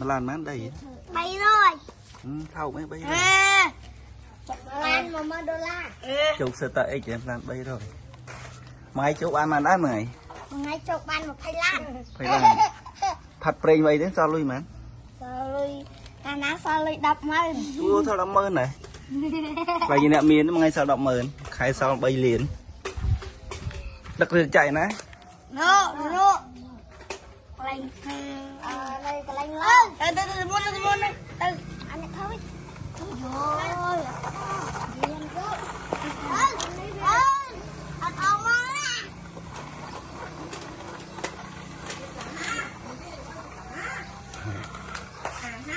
lan mán đây bay rồi thâu mấy bay rồi lan mà $1 chục sơ tệ chị em lan bay rồi mai chục ăn mà đá mày ngay chục ban một khay lan phải lan thật prey vậy đến sao lui mà sao lui ná sao lui đập mơn ua sao đập mơn này vậy như nè miền nó ngay sao đập mơn khai sao bay liền đặc biệt chạy nè no lành đây cái lành lên đây buôn đây anh này thôi rồi anh ông ơi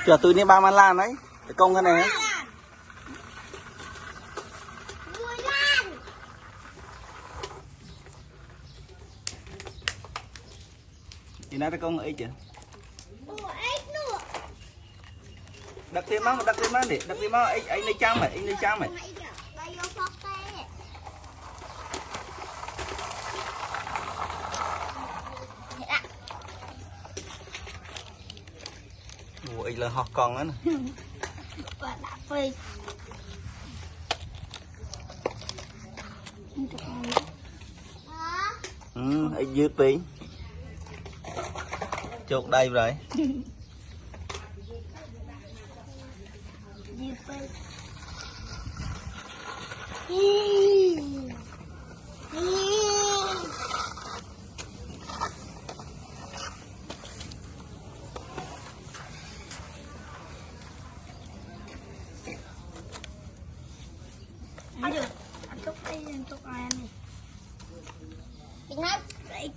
chờ tôi đi ba man lan đấy công cái này thì nó công ấy chứ đặt thêm máu để đặt thêm máu anh lấy trang mày ủa là học con á nè ấy dư pin chốt đây rồi chúc ai này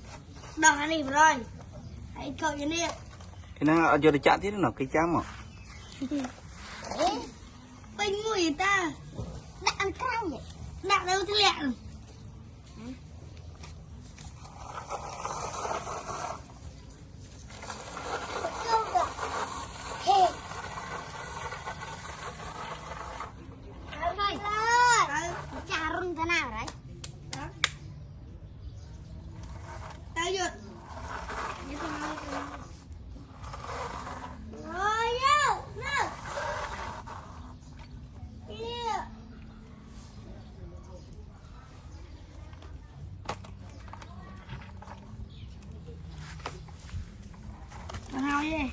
đỏ này rồi hãy cậu như này thì nó giờ để chạm thế nó cái chám mà bên người ta đã ăn cao vậy đã đâu thế lẹ Nào đi.